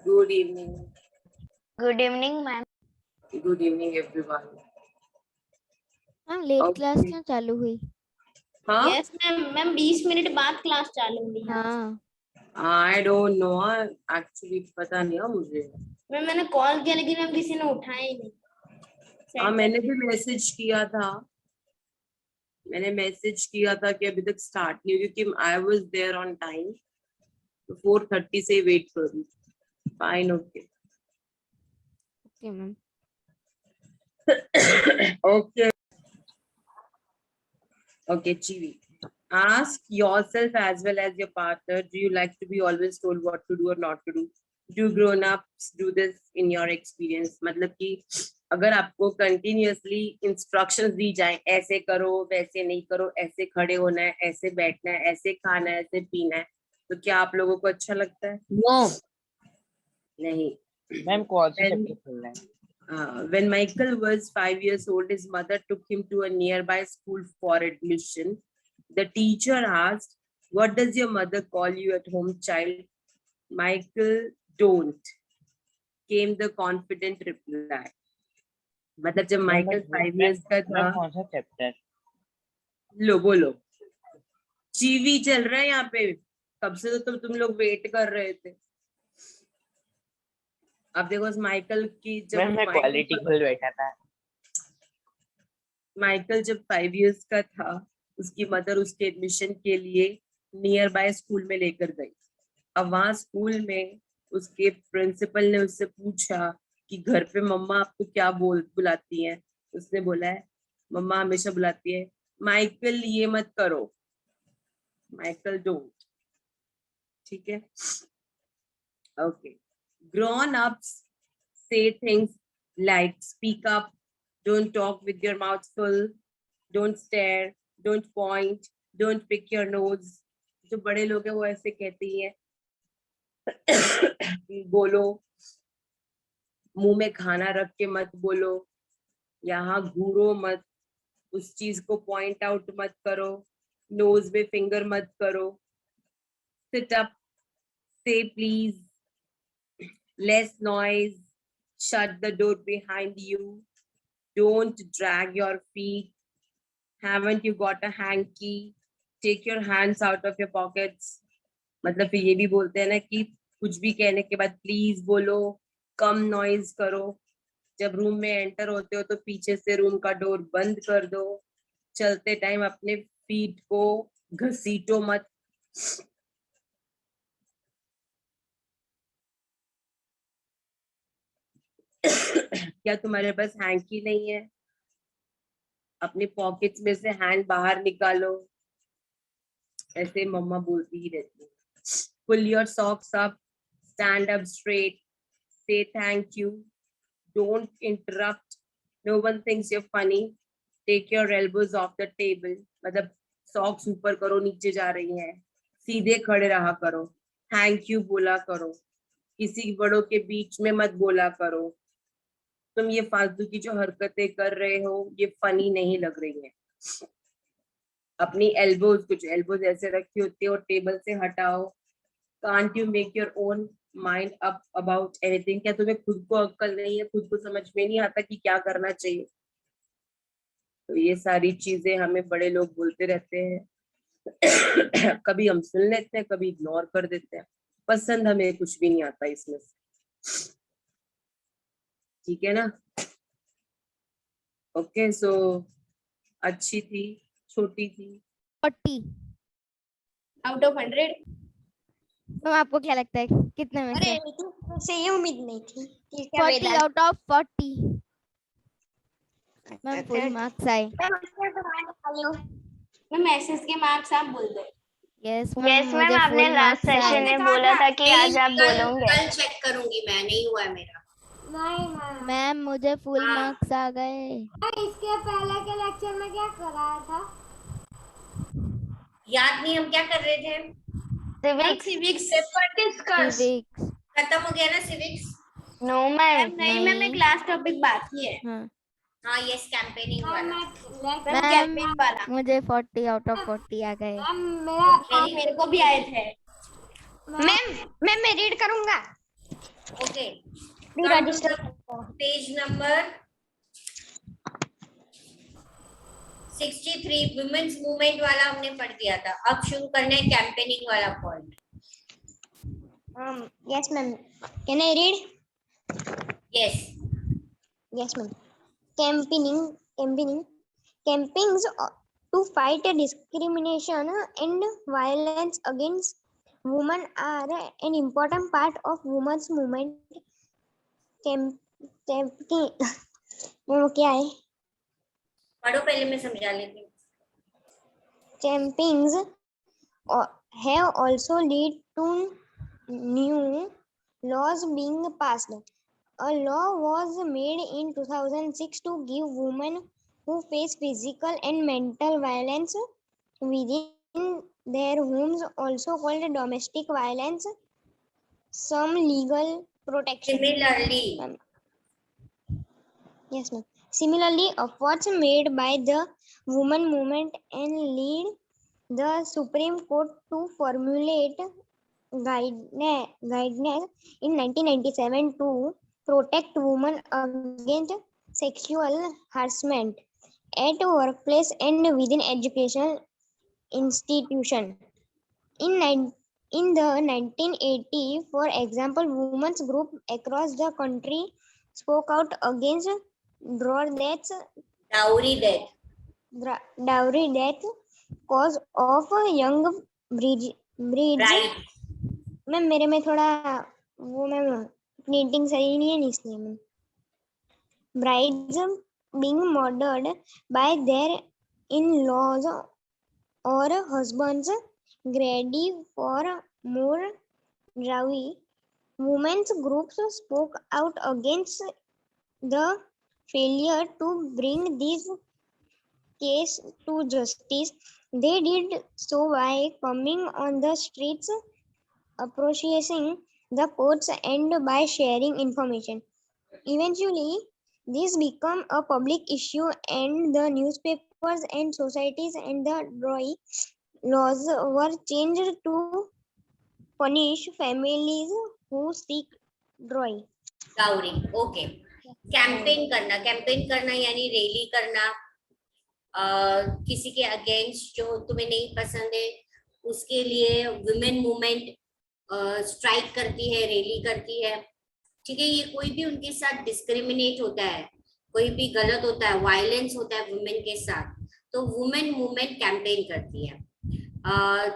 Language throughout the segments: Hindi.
Good evening. Good evening, ma'am. Good evening, everyone. Ma'am late Okay. Class क्यों चालू हुई? हाँ? यस मैम 20 मिनट बाद क्लास चालू हुई है। हाँ I don't know. Actually, पता नहीं है मुझे। मैम मैंने कॉल किया लेकिन मैम किसी ने उठाया ही नहीं। हाँ, मैंने भी मैसेज किया था। मैंने मैसेज किया था कि अभी तक स्टार्ट नहीं हुई क्योंकि I was there on time. तो 4:30 से वेट कर रही। Fine, okay. Okay ma'am. Okay. Okay, Chivi. Ask yourself as well as your partner, do you like to be always told what to do or not to do? Do grown-ups do this in your experience? मतलब कि अगर आपको continuously instructions दी जाए, ऐसे करो, वैसे नहीं करो, ऐसे खड़े होना है, ऐसे बैठना है, ऐसे खाना है, ऐसे पीना है, तो क्या आप लोगों को अच्छा लगता है? नो नहीं। मैम कौन सा When- चैप्टर खोलना है? When Michael was 5 years old, his mother took him to a nearby school for admission. The teacher asked, "What does your mother call you at home, child?" Michael, "Don't," came the confident reply. मतलब जब माइकल 5 years का था, मैम कौन सा चैप्टर? लो बोलो, जीवी चल रहा है यहाँ पे, कब से तो तुम लोग वेट कर रहे थे। अब देखो उस माइकल की मैम मैं क्वालिटी खोल बैठा था। माइकल जब 5 years का था, उसकी मदर उसके एडमिशन के लिए नियर बाय स्कूल में लेकर गई। अब वहां स्कूल में उसके प्रिंसिपल ने उससे पूछा कि घर पे मम्मा आपको क्या बुलाती हैं? उसने बोला है मम्मा हमेशा बुलाती है माइकल ये मत करो, माइकल डोंट। ठीक है, okay. Grown ups say things like speak up, don't talk with your mouth full, don't stare, don't point, don't pick your nose. जो बड़े लोग हैं वो ऐसे कहते ही हैं बोलो, मुंह में खाना रख के मत बोलो, यहाँ घूरो मत, उस चीज को पॉइंट आउट मत करो, नोज में फिंगर मत करो, sit up, say please, less noise, shut the door behind you, don't drag your feet, haven't you got a hanky, take your hands out of your pockets. मतलब फिर ये भी बोलते हैं ना कि कुछ भी कहने के बाद प्लीज बोलो, कम नॉइज करो, जब रूम में एंटर होते हो तो पीछे से रूम का डोर बंद कर दो, चलते टाइम अपने फीट को घसीटो मत। क्या तुम्हारे पास हैंकी नहीं है? अपने पॉकेट्स में से हैंड बाहर निकालो, ऐसे मम्मा बोलती ही रहती है। Pull your socks up, stand up straight, say thank you, don't interrupt, no one thinks you're funny, take your elbows off the table, मतलब सॉक्स ऊपर करो, नीचे जा रही हैं, सीधे खड़े रहा करो, थैंक यू बोला करो, किसी बड़ों के बीच में मत बोला करो, तुम ये फालतू की जो हरकतें कर रहे हो ये फनी नहीं लग रही है। अपनी एल्बोज, कुछ एल्बोज ऐसे रखी होती है और टेबल से हटाओ। Can't you make your own mind up about anything? क्या तुम्हें खुद को अक्ल नहीं है? खुद को समझ में नहीं आता कि क्या करना चाहिए? तो ये सारी चीजें हमें बड़े लोग बोलते रहते हैं कभी हम सुन लेते हैं, कभी इग्नोर कर देते हैं, पसंद हमें कुछ भी नहीं आता इसमें से। ठीक है ना? ओके, सो अच्छी थी, छोटी थी। 40। Out of 100। मैम आपको क्या लगता है कितने में से? मुझसे ये उम्मीद नहीं थी। ठीक है 40 Vedant. Out of 40। Ma'am full marks आए। मैम एसएस के मार्क्स आप बोल दो। यस यस मैम मैम मुझे आपने फुल लास्ट मार्क्स सेशन आए। में बोला था कि आज आप बोलोगे। कल चेक करूंगी मैं, नहीं हुआ है मेरा। नहीं मैम मुझे फुल हाँ। मार्क्स आ गए। इसके पहले के लेक्चर में क्या कराया था? याद नहीं, हम क्या कर रहे थे? सिविक्स। Civics civics. खत्म हो गया ना सिविक्स? No ma'am. नहीं मैम, एक लास्ट टॉपिक बाकी है। हाँ हाँ यस, कैंपेनिंग वाला। मैम कैंपेन वाला मुझे 40 आउट ऑफ 40 आ गए। मेरा मेरे को भी आए थे। मैम मैं रीड करूंगा। Okay. Pre-register. Page number 63 women's movement वाला हमने पढ़ दिया था. अब शुरू करना है कैंपेनिंग वाला point. Yes, ma'am. Can I read? Yes. Yes, ma'am. Campaigns to fight discrimination and violence against women are an important part of women's movement. वो क्या है? पढ़ो पहले मैं समझा लेती हूँ. Campaigns have also led to new laws being passed. A law was made in 2006 to give women who face physical and mental violence within their homes, also called domestic violence, some legal protection. Similarly, Yes, ma'am. Similarly, efforts made by the women movement and lead the Supreme Court to formulate guidance in 1997 to protect women against sexual harassment at workplace and within educational institution. In the 1980, for example, women's group across the country spoke out against dowry death. dowry death cause of young breeds. Right. Ma'am मेरे में थोड़ा वो मैम प्रिंटिंग सही नहीं है इसलिए ma'am. Brides being murdered by their in-laws or husbands greedy for more dowry. Women's groups spoke out against the failure to bring this case to justice. They did so by coming on the streets, approaching the courts, and by sharing information. Eventually, this became a public issue, and the newspapers and societies and the dowry laws were changed to punish families who seek dowry. Dowry. Okay. Campaign करना यानी रैली करना, किसी के अगेंस्ट जो तुम्हें नहीं पसंद है उसके लिए वुमेन मूवमेंट स्ट्राइक करती है, रैली करती है. ठीक है. ये कोई भी उनके साथ डिस्क्रिमिनेट होता है, कोई भी गलत होता है, वायलेंस होता है वुमेन के साथ, तो वुमेन मूवमेंट कैंपेन करती है.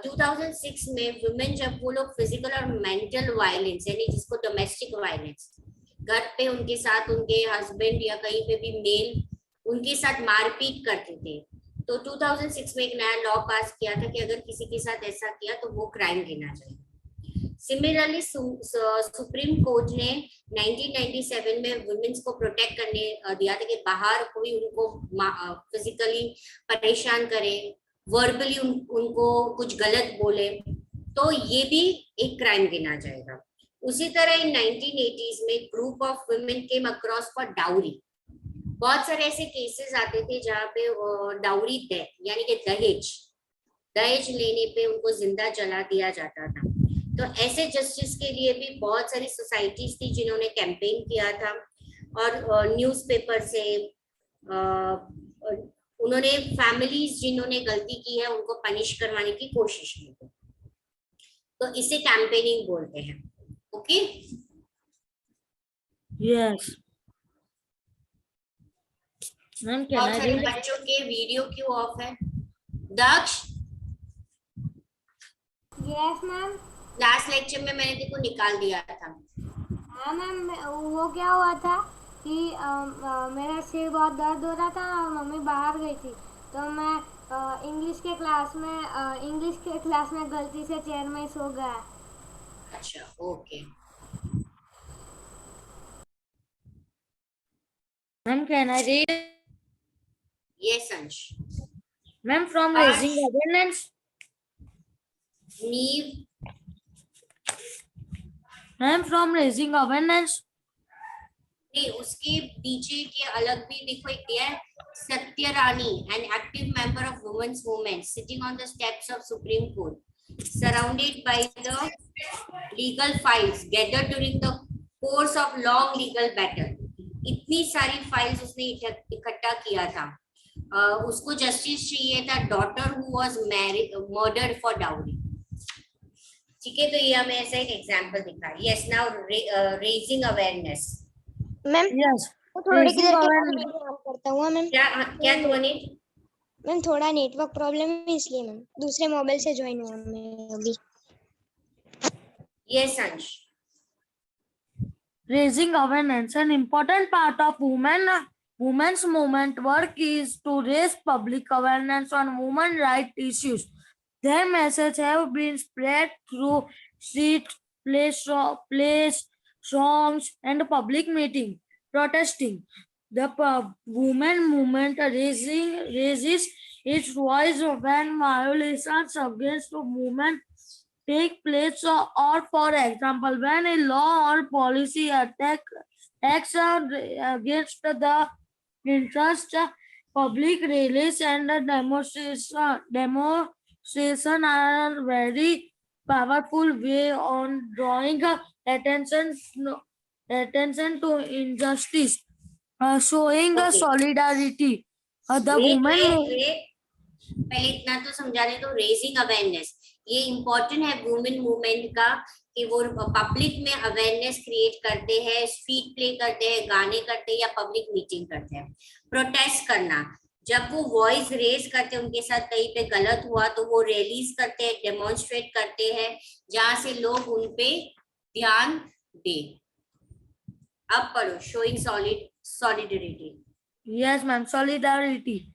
2006 में वुमेन जब वो लोग फिजिकल और मेंटल वायलेंस यानी जिसको डोमेस्टिक वायलेंस, घर पे उनके साथ उनके हस्बैंड या कहीं पे भी मेल उनके साथ मारपीट करते थे, तो 2006 में एक नया लॉ पास किया था कि अगर किसी के साथ ऐसा किया तो वो क्राइम गिना जाएगा. सिमिलरली सुप्रीम कोर्ट ने 1997 में वुमेन्स को प्रोटेक्ट करने दिया था कि बाहर कोई उनको फिजिकली परेशान करे, वर्बली उनको कुछ गलत बोले तो ये भी एक क्राइम गिना जाएगा. उसी तरह इन 1980s में group of women came across for dowry. बहुत सारे ऐसे केसेस आते थे जहाँ पे डाउरी डेथ यानी कि दहेज लेने पे उनको जिंदा जला दिया जाता था. तो ऐसे जस्टिस के लिए भी बहुत सारी सोसाइटीज थी जिन्होंने कैंपेन किया था और न्यूज़पेपर से उन्होंने फैमिलीज जिन्होंने गलती की है उनको पनिश करवाने की कोशिश की थी. तो इसे कैंपेनिंग बोलते हैं. ओके. Yes ma'am. बहुत सारे बच्चों के वीडियो क्यों ऑफ है? दक्ष, यस मैम. लास्ट लेक्चर में मैंने देखो निकाल दिया था. हाँ मैम, वो क्या हुआ था कि मेरा सिर बहुत दर्द हो रहा था और मम्मी बाहर गई थी, तो मैं इंग्लिश के क्लास में गलती से चेयर में सो गया. अच्छा. Okay. Ma'am can I read? Yes Ansh. Ma'am from raising awareness. Neev. Ma'am from raising awareness. नहीं, उसके पीछे के अलग भी देखो एक दिया है. Satyarani, an active member of women's movement, sitting on the steps of Supreme Court, surrounded by the legal files gather during the course of long legal battle. इतनी सारी फाइल्स उसने इकट्ठा किया था। उसको जस्टिस चाहिए था daughter who was married murdered for dowry. ठीक है, तो ये हमें ऐसा एक एग्जांपल दिखा। Yes, now raising awareness. Ma'am Yes. वो थोड़ी Raising देर के बाद awareness. मैं काम करता हूँ मैम। क्या क्या ध्वनि? मैम थोड़ा नेटवर्क प्रॉब्लम है इसलिए मैम दूसरे मोबाइल से ज्वाइन हुआ मैं अभी। यस अंश। Raising awareness. An important part of women's movement work is to raise public awareness on women rights issues. Their message have been spread through streets, plays, songs, and public meeting protesting. The women movement raises its voice when violations against women take place, or for example when a law or policy acts against the interest. Public rallies and demonstration are very powerful way on drawing attention to injustice, showing Okay. solidarity. The Wait, women पहले इतना तो समझाने दो। रेजिंग अवेयरनेस ये इम्पोर्टेंट है वुमेन मूवमेंट का, कि वो पब्लिक में अवेयरनेस क्रिएट करते हैं, स्पीच प्ले करते हैं, गाने करते हैं या पब्लिक मीटिंग करते हैं। प्रोटेस्ट करना, जब वो वॉइस रेज करते हैं, उनके साथ कहीं पे गलत हुआ तो वो रैलीज करते हैं, डेमोन्स्ट्रेट करते हैं, जहां से लोग उन पे ध्यान दें। अब पढ़ो, showing solidarity. Yes, ma'am. Solidarity.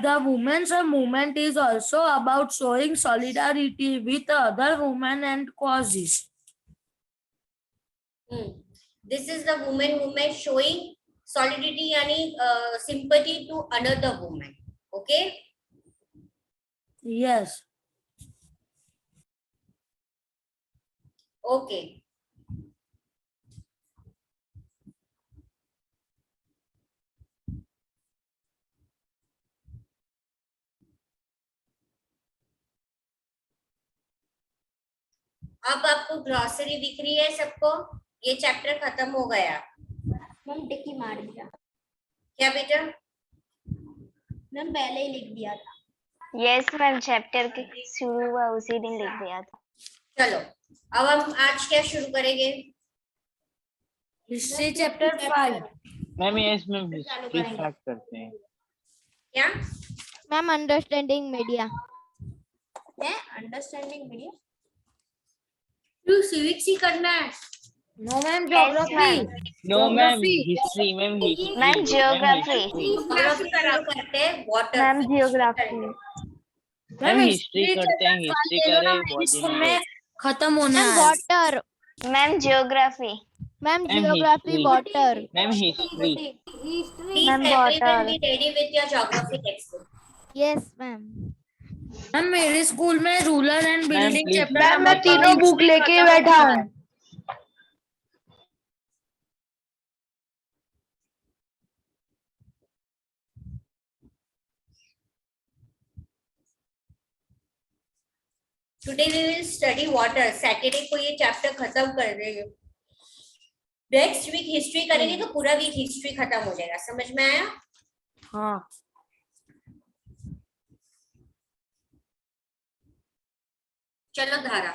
The women's movement is also about showing solidarity with other women and causes. This is the women movement showing solidarity, yani sympathy to another woman. Okay. Yes. Okay. अब आपको ग्लॉसरी दिख रही है सबको? ये चैप्टर खत्म हो गया। मैम टिक ही मार दिया। क्या बेटा? मैम पहले ही लिख दिया था। यस मैम चैप्टर के शुरू हुआ उसी दिन लिख दिया था। चलो अब हम आज क्या शुरू करेंगे? History chapter 5. Ma'am yes ma'am history start करते हैं। क्या मैम अंडरस्टैंडिंग मीडिया। है अंडरस्टैंडिंग मीडिया। तू सिविक्स ही करना है? No, ma'am. Geography. No ma'am history ma'am history ma'am geography. Geography करते हैं, water ma'am geography. Ma'am history करते हैं, हिस्ट्री करे बहुत दिन में खत्म होने मैम आया। Water. Ma'am geography. Ma'am Ma'am, geography history. Water. Ma'am history. Please Ma'am, everyone water. be ready with your geography textbook. Yes ma'am. Ma'am मेरे स्कूल में rural and building please. Chapter ma'am, मैं तीनों बुक लेके बैठा हूँ। Today we will study water. Saturday को ये चैप्टर खत्म कर देंगे। नेक्स्ट वीक हिस्ट्री करेंगे तो पूरा वीक हिस्ट्री खत्म हो जाएगा। समझ में आया? हाँ। चलो धारा।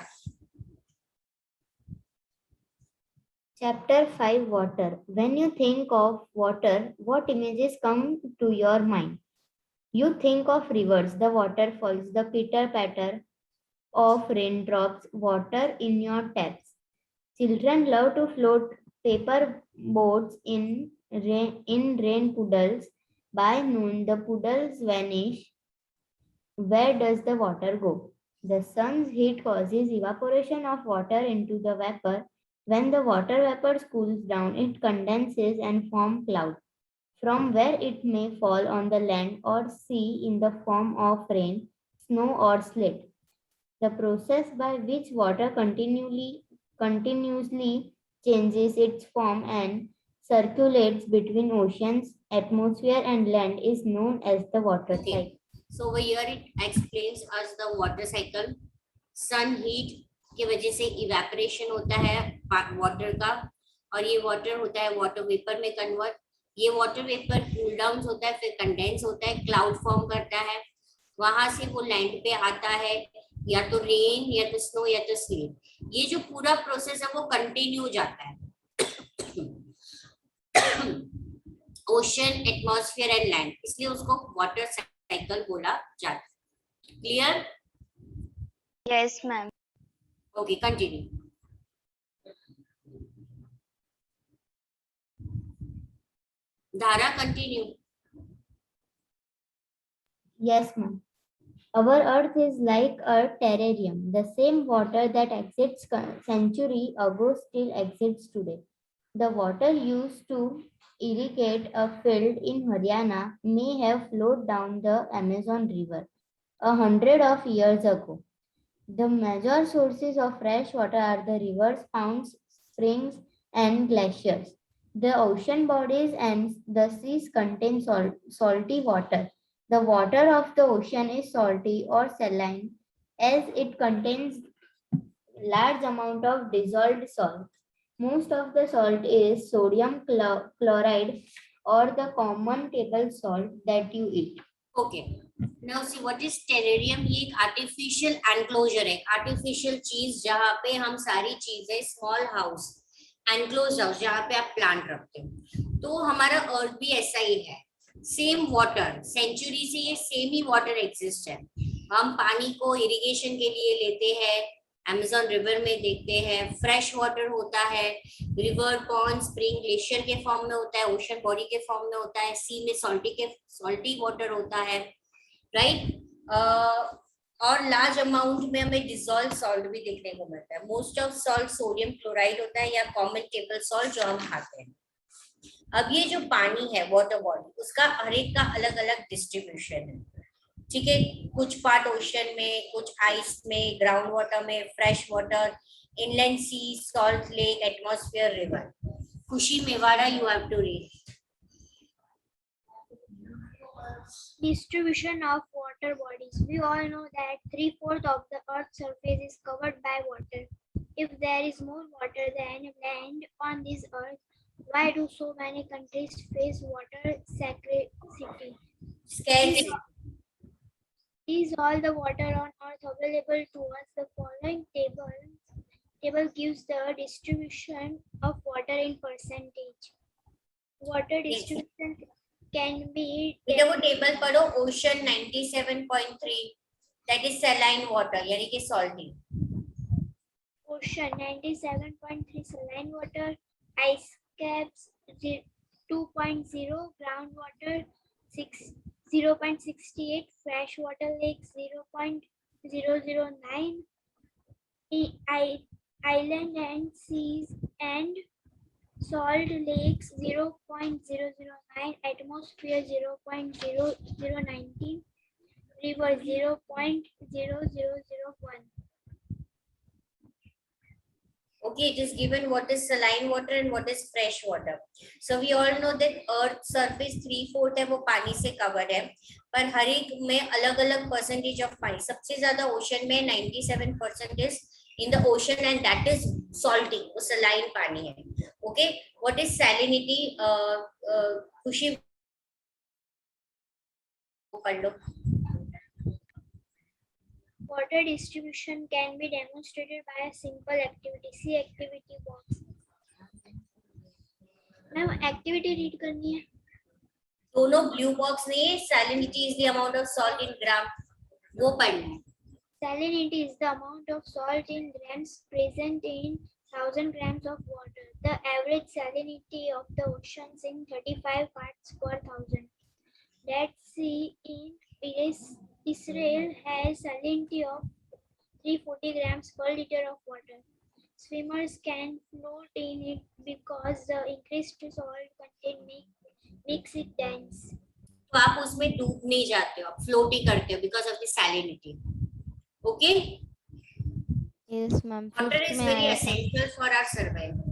Chapter 5 Water. When you think of water, what images come to your mind? You think of rivers, the waterfalls, the pitter-patter of raindrops, water in your taps. Children love to float paper boats in rain puddles. By noon, the puddles vanish. Where does the water go? The sun's heat causes evaporation of water into the vapor. When the water vapor cools down, it condenses and forms cloud, from where it may fall on the land or sea in the form of rain, snow, or sleet. The process by which water continuously changes its form and circulates between oceans, atmosphere, and land is known as the water cycle. So over here it explains us the water cycle. Sun heat की वजह से इवेपोरेशन होता है वाटर का, और ये वाटर होता है वाटर वेपर में कन्वर्ट। ये वाटर वेपर कूल डाउन होता है, फिर कंडेंस होता है, क्लाउड फॉर्म करता है, वहां से वो लैंड पे आता है, या तो रेन या तो स्नो या तो स्लीप। ये जो पूरा प्रोसेस है वो कंटिन्यू जाता है ओशन, एटमॉस्फेयर एंड लैंड, इसलिए उसको वाटर साइकिल बोला जाता है। Clear? Yes ma'am. Okay, continue. धारा, continue. Yes, ma'am. Our Earth is like a terrarium. The same water that exists century ago still exists today. The water used to irrigate a field in Haryana may have flowed down the Amazon River 100 of years ago. The major sources of fresh water are the rivers, ponds, springs, and glaciers. The ocean bodies and the seas contain salty water. The water of the ocean is salty or saline as it contains large amount of dissolved salt. Most of the salt is sodium chloride or the common table salt that you eat. Okay, now see what is terrarium. ये एक आर्टिफिशियल एनक्लोजर है, आर्टिफिशियल चीज जहाँ पे हम सारी चीजें, स्मॉल हाउस, एनक्लोज हाउस जहाँ पे आप प्लांट रखते हो। तो हमारा अर्थ भी ऐसा ही है, सेम वाटर, सेंचुरी से ये सेम ही वाटर एग्जिस्ट है। हम पानी को इरिगेशन के लिए लेते हैं, अमेज़न रिवर में देखते हैं, फ्रेश वाटर होता है, रिवर, पॉन्ड, स्प्रिंग, ग्लेशियर के फॉर्म में होता है, ओशन बॉडी के फॉर्म में होता है, सी में सॉल्टी वाटर होता है, राइट। और लार्ज अमाउंट में हमें डिसॉल्व सॉल्ट भी देखने को मिलता है। Most of salt sodium chloride होता है या कॉमन टेबल सॉल्ट जो हम खाते हैं। अब ये जो पानी है वाटर बॉडी, उसका हर एक का अलग अलग डिस्ट्रीब्यूशन है, ठीक है। कुछ पार्ट ओशन में, कुछ आइस में, ग्राउंड वाटर में, fresh water, inland sea, salt lake, atmosphere, river. Khushi Mewada, you have to read. Distribution of water bodies. We all know that 3/4 of the Earth's surface is covered by water. If there is more water than land on this Earth, why do so many countries face water scarcity? Is all the water on Earth available to us? The following table gives the distribution of water in percentage. Water distribution can be बेटा वो टेबल पढ़ो, ocean 97.3, that is saline water यानी कि salty. ocean 97.3 saline water, ice caps 2.0, groundwater 0.68, freshwater lakes 0.009, island and seas and salt lakes 0.009, atmosphere 0.0019, river 0.0001. Okay, it is given what is saline water and what is fresh water. So we all know that earth surface 3/4 है वो पानी से कवर है, पर हर एक में अलग अलग परसेंटेज ऑफ पानी। सबसे ज्यादा ओशन में 97% is in the ocean and that is salty, वो saline पानी है। Okay, what is salinity? खुशी पढ़ लो। Water distribution can be demonstrated by a simple activity. See activity box. Ma'am activity read करनी है। दोनों blue box नहीं है, salinity is the amount of salt in gram, वो पढ़ना है। Salinity is the amount of salt in grams present in 1000 grams of water. The average salinity of the oceans in 35 parts per thousand. Dead Sea in Israel has salinity of 340 grams per liter of water. Swimmers can float in it because the increased salt content makes it dense. तो आप उसमें डूब नहीं जाते हो, आप फ्लोट ही करते हो because of the salinity. Okay? Yes, ma'am. Water Fifth is में very आया था। essential for our survival.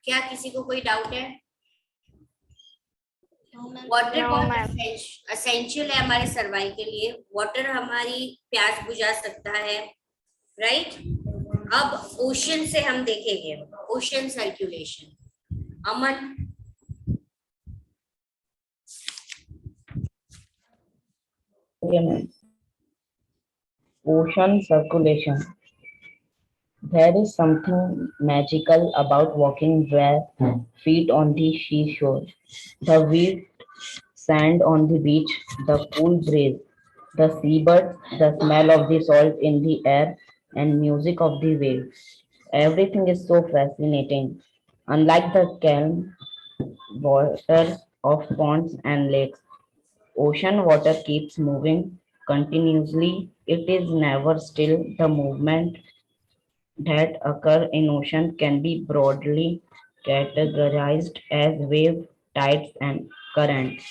क्या किसी को कोई डाउट है? वाटर No, बहुत ma'am. असेंशियल है हमारे सर्वाइव के लिए। वाटर हमारी प्यास बुझा सकता है, राइट। अब ओशन से हम देखेंगे, ocean circulation. Aman, Okay, ma'am. Ocean circulation. There is something magical about walking bare feet on the seashore. The wet sand on the beach, the cool breeze, the seabirds, the smell of the salt in the air, and music of the waves. Everything is so fascinating. Unlike the calm waters of ponds and lakes, ocean water keeps moving continuously. It is never still. The movement that occur in ocean can be broadly categorized as wave, tides, and currents.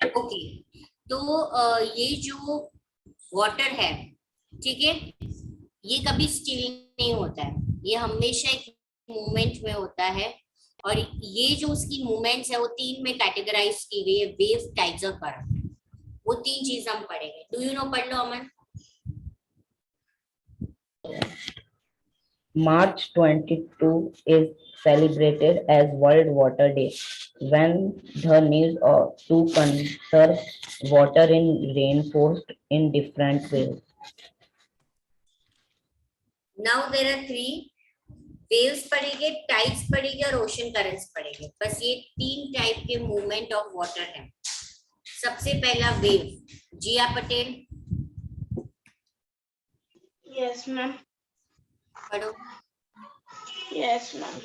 Okay, तो ये जो वाटर है, ठीक है, ये कभी स्टिल नहीं होता है, ये हमेशा एक मूवमेंट में होता है। और ये जो उसकी मूवमेंट्स है वो तीन में कैटेगराइज की गई है, वेव, टाइड्स और करंट। वो तीन चीज हम पढ़ेंगे। Do you know? पढ़ लो अमन। March 22 is celebrated as World Water Day, when the need to conserve water in reinforced in different ways. Now there are three waves पढ़ेंगे, टाइड्स पढ़ेंगे और ओशन करंट्स पढ़ेंगे। बस ये तीन टाइप के मूवमेंट ऑफ वाटर है। सबसे पहला वेव, जिया पटेल। Yes, ma'am. पढ़ो। Yes, ma'am.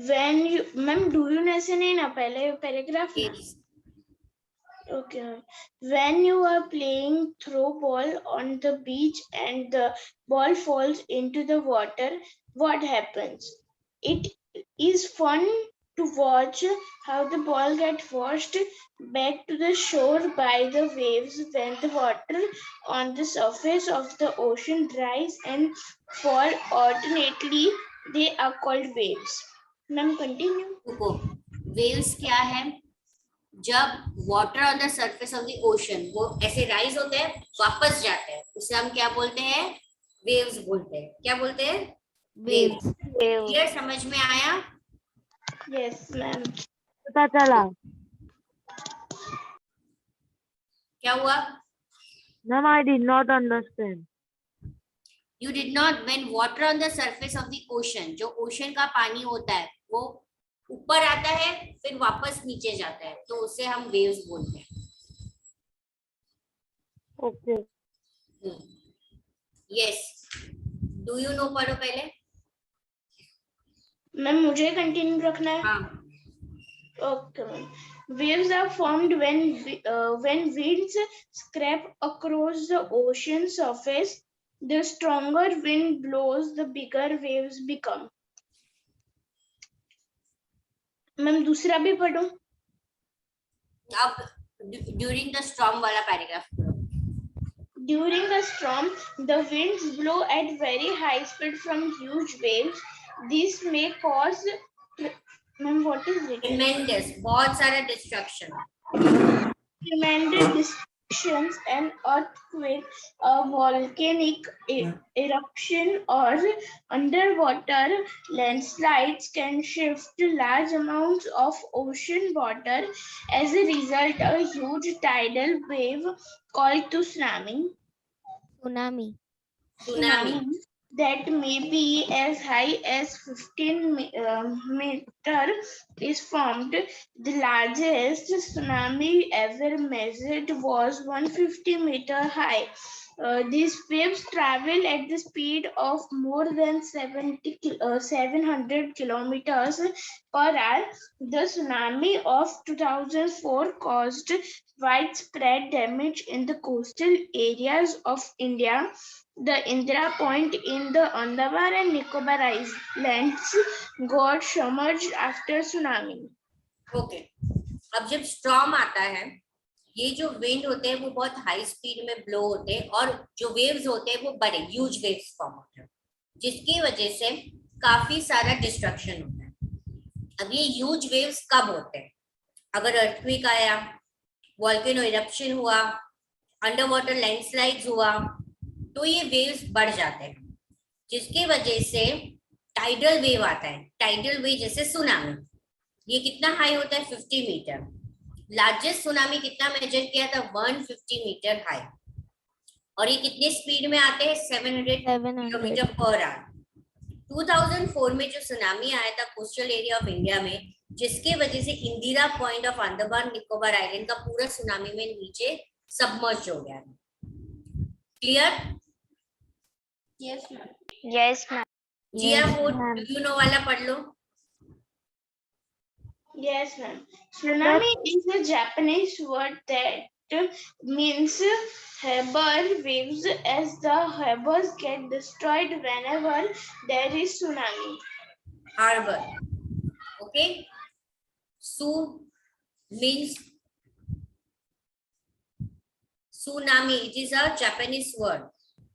When you, ma'am, do you listen in a paragraph? Yes. Okay. Ma'am. When you are playing throw ball on the beach and the ball falls into the water, what happens? It is fun to watch how the ball gets washed back to the shore by the waves. When the water on the surface of the ocean rise and fall alternately, they are called waves. Ma'am, continue. रुको, वेव्स क्या है? जब water on the surface of the ocean वो ऐसे राइज होते हैं, वापस जाते हैं, उसे हम क्या बोलते हैं? वेव्स बोलते हैं। क्या बोलते हैं? वेव्स। क्लियर? समझ में आया? Yes, ma'am. पता चला। क्या हुआ? Ma'am, I did not understand. You did not? When water on the surface of the ocean, जो ओशन का पानी होता है वो ऊपर आता है फिर वापस नीचे जाता है, तो उसे हम वेव्स बोलते हैं। Okay. Yes, do you know? पढ़ो पहले। मैम मुझे कंटिन्यू रखना है। हाँ। Okay, ma'am. Waves are formed when winds scrape across the ocean surface. The stronger wind blows, the bigger waves become. Ma'am दूसरा भी पढ़ो। अब ड्यूरिंग द स्टॉर्म वाला पैराग्राफ पढ़ो। During a storm, the winds blow at very high speed from huge waves. This may cause, ma'am, what is it? ट्रेमेंडस, बहुत सारा destruction. Tremendous destructions, an earthquake, a volcanic eruption, or underwater landslides can shift large amounts of ocean water. As a result, a huge tidal wave called tsunami that may be as high as 15 meter is formed. The largest tsunami ever measured was 150 meter high. These waves travel at the speed of more than 700 kilometers per hour. The tsunami of 2004 caused widespread damage in the coastal areas of India. The Indira Point in the Andaman and Nicobar Islands got submerged after tsunami. Okay, अब जब स्टॉर्म आता है, ये जो विंड होते हैं वो बहुत हाई स्पीड में ब्लो होते हैं और जो वेव्स होते हैं वो बड़े ह्यूज वेव्स फॉर्म होते हैं, जिसकी वजह से काफी सारा डिस्ट्रक्शन होता है। अब ये ह्यूज वेव्स कब होते हैं? अगर अर्थक्वेक आया, वोल्केनो इरप्शन हुआ, अंडर वाटर लैंडस्लाइड्स हुआ, तो ये वेव्स बढ़ जाते हैं, जिसकी वजह से टाइडल वेव आता है। टाइडल वेव जैसे सुनामी, ये कितना हाई होता है? 50 मीटर। लार्जेस्ट सुनामी कितना मेजर किया था? 150 मीटर हाई। और ये कितने स्पीड में आते हैं? 700 किलोमीटर पर आवर। 2004 में जो सुनामी आया था कोस्टल एरिया ऑफ इंडिया में, जिसके वजह से Indira point of Andaman Nicobar island का पूरा सुनामी में नीचे सबमर्ज हो गया। Clear? Yes, ma'am. Yes, ma'am. Jiya would you know वाला पढ़ लो। Yes, ma'am. Tsunami is a Japanese word that means harbor waves, as the harbors get destroyed whenever there is tsunami. Harbor. Okay. Su means tsunami. It is a Japanese word.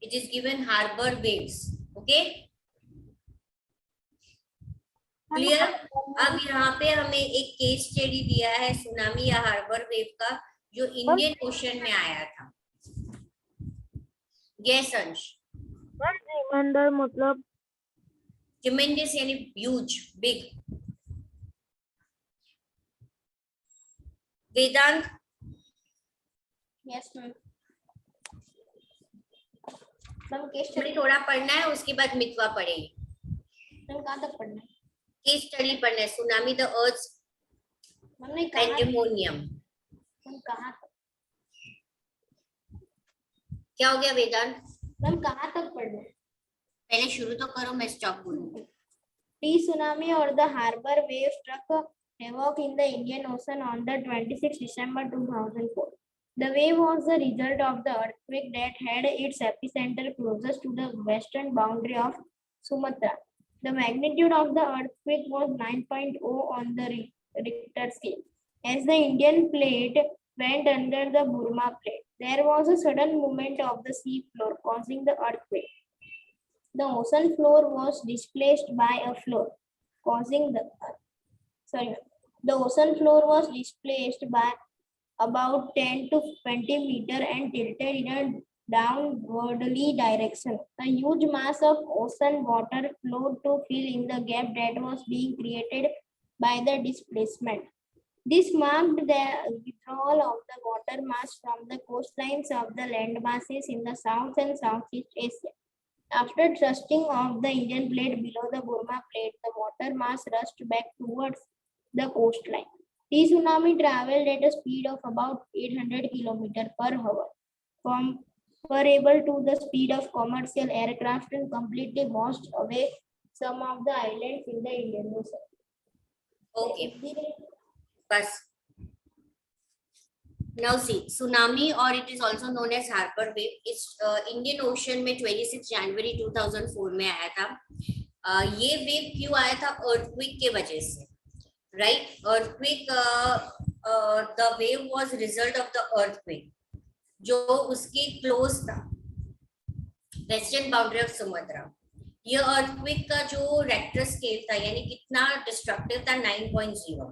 It is given harbor waves. Okay. Clear? अब यहाँ पे हमें एक केस स्टडी दिया है सुनामी या हार्बर वेव का, जो इंडियन ओशन में आया था। यस अंश। ट्रेमेंडस मतलब? ट्रेमेंडस यानी huge, big. Vedant? Yes ma'am. हमें थोड़ा पढ़ना है, उसके बाद मितवा पढ़ेगी। कहाँ तक पढ़ना है? केस स्टडी पढ़ना है, सुनामी द अर्थ पैंडेमोनियम। कहाँ तक? क्या हो गया वेदांत? मैम कहाँ तक पढ़ना है? पहले शुरू तो करो, मैं स्टॉप बोलूँ। Tsunami or the harbor wave struck havoc in the Indian Ocean on the 26th December 2004. The wave was the result of the earthquake that had its epicenter closest to the western boundary of Sumatra. The magnitude of the earthquake was 9.0 on the Richter scale. As the Indian plate went under the Burma plate, there was a sudden movement of the sea floor causing the earthquake. The ocean floor was displaced by a floor, causing the ocean floor was displaced by about 10 to 20 meter and tilted in a downwardly direction. A huge mass of ocean water flowed to fill in the gap that was being created by the displacement. This marked the withdrawal of the water mass from the coastlines of the land masses in the South and Southeast Asia. After thrusting of the Indian plate below the Burma plate, the water mass rushed back towards the coastline. The tsunami traveled at a speed of about 800 km per hour, comparable to the speed of commercial aircraft, and completely washed away some of the islands in the Indian Ocean. Okay. Bas. Now see, tsunami, or it is also known as harbor wave, is Indian Ocean में 26 जनवरी 2004 में आया था। ये वेव क्यों आया था? अर्थक्वेक के वजह से, right? Earthquake, the wave was result of the earthquake, जो उसके क्लोज था वेस्टर्न बाउंड्री ऑफ सुमात्रा। ये अर्थक्वेक का जो रेक्टर स्केल था, यानी कितना डिस्ट्रक्टिव था, 9.0।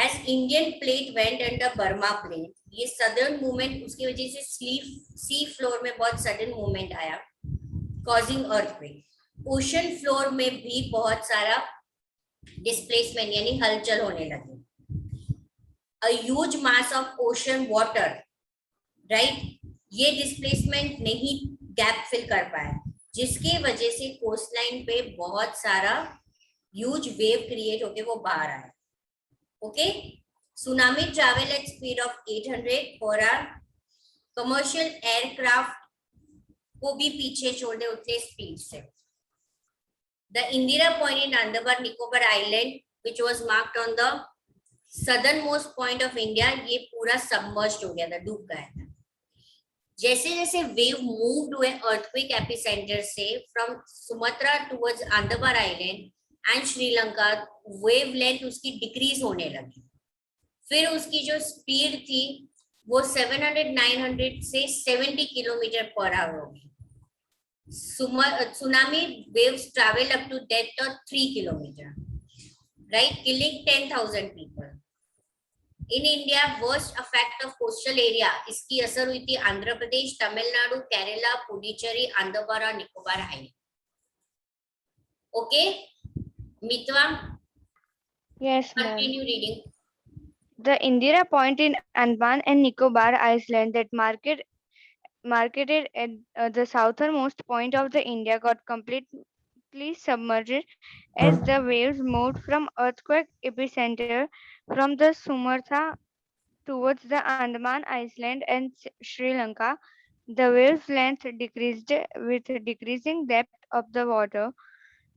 As Indian plate went under Burma plate, ये सदर्न मूवमेंट, उसकी वजह से सी फ्लोर में बहुत सडन मूवमेंट आया, causing earthquake। ओशन फ्लोर में भी बहुत सारा डिस्प्लेसमेंट यानी हलचल होने लगी। A huge mass of ocean water, right? ये डिस्प्लेसमेंट नहीं गैप फिल कर पाया, जिसकी वजह से कोस्टलाइन पे बहुत सारा ह्यूज वेव क्रिएट होके वो बाहर आया। Okay, tsunami travel at speed of 800 per hour. Commercial aircraft को भी पीछे छोड़ दे उतने स्पीड से। The Indira Point in Andaman Nicobar Island, which was marked on the southernmost point of India, ये पूरा submerged हो गया था, डूब गया था। जैसे जैसे वेव मूव्ड हुए अर्थक्वेक एपिसेंटर से from Sumatra towards Andaman island and Sri Lanka, wavelength उसकी डिक्रीज होने लगी। फिर उसकी जो स्पीड थी वो 700-900 से 70 किलोमीटर पर आवर हो गई। Tsunami waves travel up to depth of 3 kilometers, right? Killing 10,000 people. In India, worst effect of coastal area, इसकी असर हुई थी आंध्र प्रदेश, तमिलनाडु, केरला, पुडुचेरी, अंडमान और Nicobar island. Okay, Mitwa, Yes, ma'am. continue reading. The Indira Point in Andaman and Nicobar Island that marketed at the southernmost point of the India got completely submerged as the waves moved from earthquake epicenter from the Sumatra towards the Andaman Island and Sri Lanka. The wave's length decreased with decreasing depth of the water.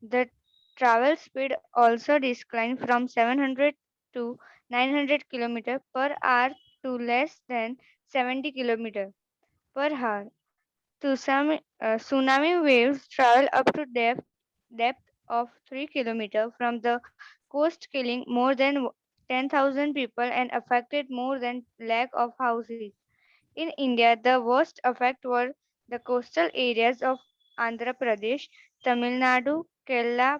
The travel speed also declined from 700 to 900 km per hour to less than 70 km per hour. Tsunami waves travel up to depth of 3 km from the coast, killing more than 10,000 people and affected more than lakh of houses. In India, the worst effect were the coastal areas of Andhra Pradesh, Tamil Nadu, Kerala,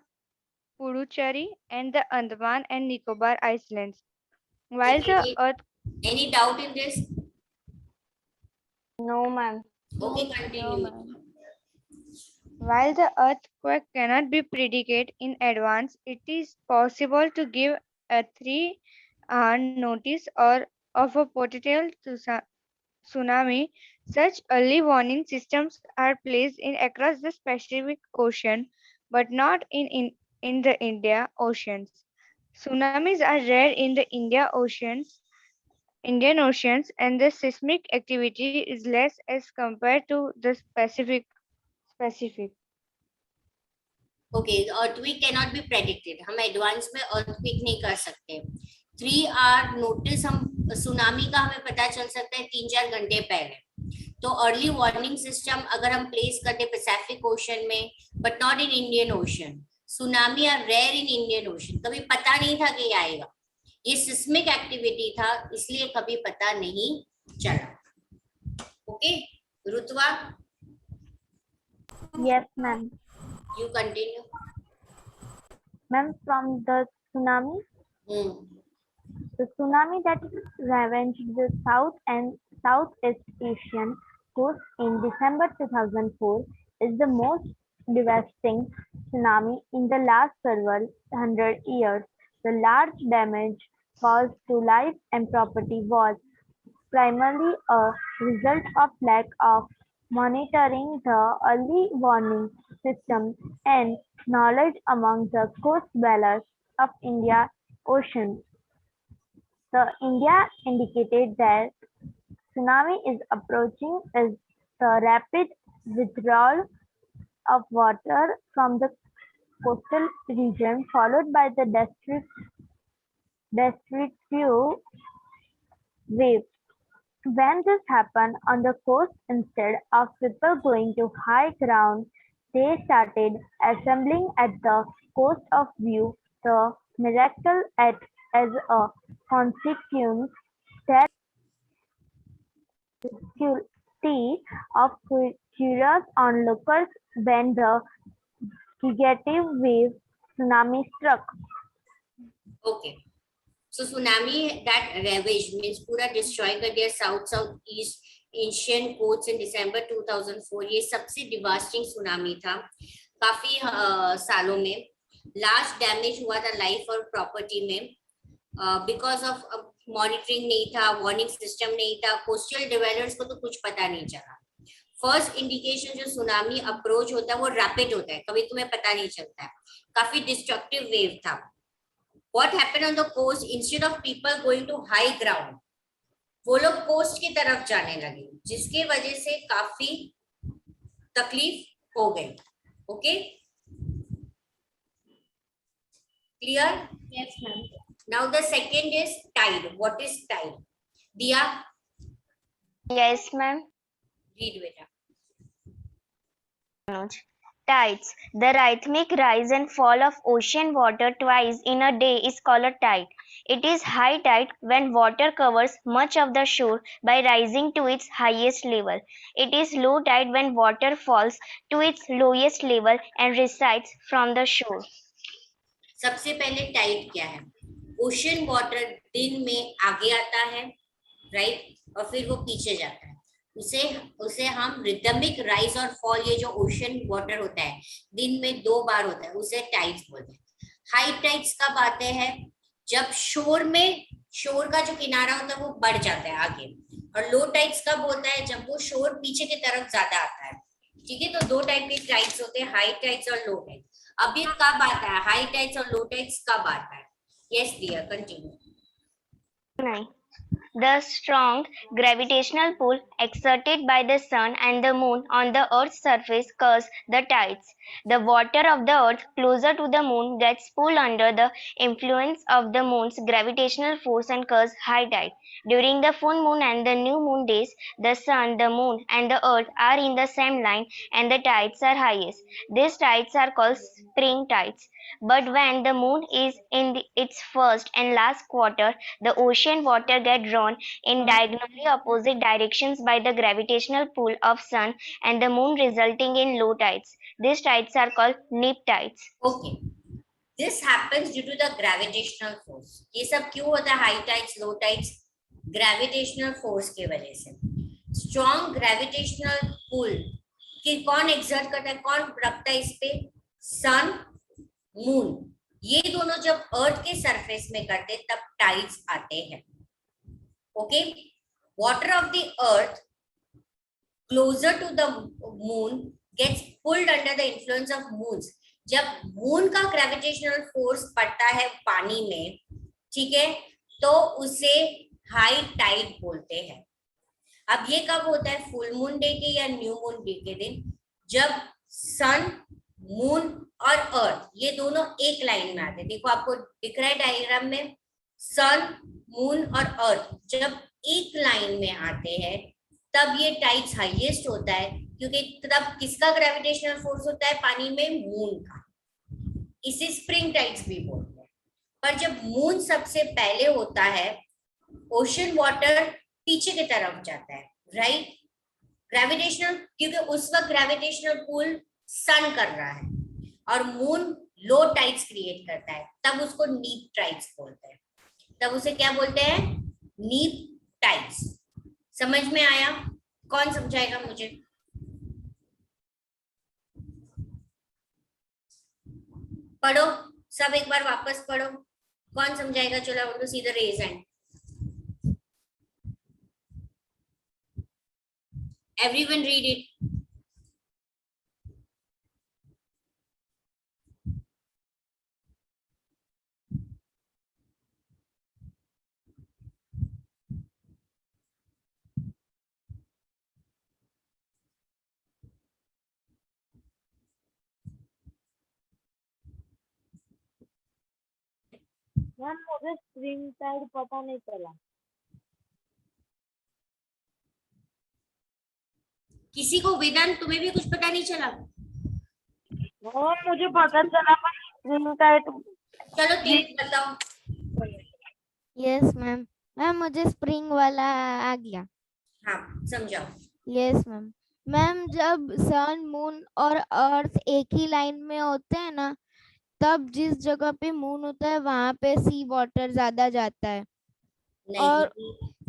Puducherry, and the Andaman and Nicobar Islands. While Okay, the earth, any doubt in this? no, ma'am. Okay, continue. While the earthquake cannot be predicted in advance, it is possible to give a 3-hour notice or of a potential tsunami. Such early warning systems are placed in across the Pacific Ocean, but not in the India Oceans. Tsunamis are rare in the Indian Oceans, and the seismic activity is less as compared to the Pacific. Okay, earthquake cannot be predicted. हम एडवांस में earthquake नहीं कर सकते. 3 hour notice हम सुनामी का हमें पता चल सकता है 3-4 घंटे पहले. तो अर्ली वार्निंग सिस्टम अगर हम प्लेस कर दे पैसिफिक ओशन में, but not in Indian Ocean. Tsunami are rare in Indian Ocean. कभी पता नहीं था कि आएगा. ये सिस्मिक एक्टिविटी था, इसलिए कभी पता नहीं चला. Okay, Rutva, Yes, ma'am. you continue. Ma'am, from the tsunami, the tsunami that ravaged the South and Southeast Asian coast in December 2004 is the most devastating tsunami in the last several hundred years. The large damage caused to life and property was primarily a result of lack of monitoring the early warning system and knowledge among the coast dwellers of Indian Ocean. The India indicated that tsunami is approaching is the rapid withdrawal of water from the coastal region followed by the destructive waves. When this happened on the coast, instead of people going to high ground, they started assembling at the coast of view. The miracle as a consequence that difficulty of curious onlookers when the gigantic wave tsunami struck. Okay. So tsunami that ravaged means पूरा destroy कर दिया southeast Asian coasts in December 2004. ये सबसे devastating tsunami था काफी सालों में. Large damage हुआ था life और property में because of monitoring नहीं था, warning system नहीं था, coastal dwellers को तो कुछ पता नहीं चला. फर्स्ट इंडिकेशन जो सुनामी अप्रोच होता है वो रैपिड होता है, कभी तुम्हें पता नहीं चलता है. काफी डिस्ट्रक्टिव वेव था. What happened on the coast? Instead of people going to high ground, वो लोग कोस्ट की तरफ जाने लगे, जिसके वजह से काफी तकलीफ हो गई. Okay, clear? Yes, ma'am. Now the second is tide. What is tide? Diya, Yes, ma'am. read beta. Tides. The rhythmic rise and fall of ocean water twice in a day is called a tide. It is high tide when water covers much of the shore by rising to its highest level. It is low tide when water falls to its lowest level and recedes from the shore. सबसे पहले टाइड क्या है? ओशन वाटर दिन में आगे आता है, राइट, और फिर वो पीछे जाता है। उसे हम रिदमिक राइज और फॉल, ये जो ओशन वाटर होता है दिन में 2 बार होता है, उसे टाइड्स बोलते हैं। हाई टाइड्स कब आते हैं? जब शोर का जो किनारा होता है वो बढ़ जाता है आगे। और लो टाइड्स कब होता है? जब वो शोर पीछे की तरफ ज्यादा आता है। ठीक है, तो 2 टाइप के टाइड्स होते हैं, हाई टाइड्स और लो टाइड्स। अब ये कब आता है? हाई टाइड्स और लो टाइड्स कब आता है? Yes dear, continue. नहीं. The strong gravitational pull exerted by the sun and the moon on the Earth's surface cause the tides. The water of the Earth closer to the moon gets pulled under the influence of the moon's gravitational force and cause high tide. During the full moon and the new moon days, the sun, the moon, and the Earth are in the same line and the tides are highest. These tides are called spring tides. But when the moon is in its first and last quarter, the ocean water get drawn in diagonally opposite directions by the gravitational pull of sun and the moon, resulting in low tides. These tides are called neap tides. Okay, this happens due to the gravitational force. ये सब क्यों होता है? हाई टाइड्स, लो टाइड्स, ग्रेविटेशनल फोर्स के वजह से। स्ट्रॉन्ग ग्रेविटेशनल पुल कि कौन एक्सर्ट करता है, कौन रखता है इस पे? सन, मून, ये दोनों जब अर्थ के सरफेस में करते तब टाइड्स आते हैं। Okay, water of the earth closer to the moon gets pulled under the influence of moons. जब मून का ग्रेविटेशनल फोर्स पड़ता है पानी में, ठीक है, तो उसे हाई टाइड बोलते हैं। अब ये कब होता है? फुल मून डे के या न्यू मून डे के दिन, जब सन, मून और अर्थ ये दोनों एक लाइन में आते हैं। देखो आपको दिख रहा है डायग्राम में, सन, मून और अर्थ जब एक लाइन में आते हैं तब ये टाइड्स हाईएस्ट होता है, क्योंकि तब किसका ग्रेविटेशनल फोर्स होता है पानी में? मून का। इसे स्प्रिंग टाइड्स भी बोलते हैं। पर जब मून सबसे पहले होता है, ओशन वाटर पीछे की तरफ जाता है, राइट, ग्रेविटेशनल, क्योंकि उस वक्त ग्रेविटेशनल पुल सन कर रहा है और मून लो टाइड्स क्रिएट करता है, तब उसको नीप टाइड्स बोलते हैं। तब उसे क्या बोलते हैं? नीप टाइड्स। समझ में आया? कौन समझाएगा मुझे? पढ़ो सब, एक बार वापस पढ़ो। कौन समझाएगा? चलो, I want to see the raise hand. Everyone read it. Ma'am मुझे स्प्रिंग टाइड पता नहीं चला। किसी को वेदांत, तुम्हें भी कुछ पता नहीं चला? मुझे पता चला पर स्प्रिंग टाइड। चलो तीन बताओ। यस मैम, मैम मुझे स्प्रिंग वाला आ गया। हाँ समझाओ। यस मैम, मैम जब सन, मून और अर्थ एक ही लाइन में होते हैं ना, तब जिस जगह पे मून होता है वहां पे सी वाटर ज्यादा जाता है। नहीं, और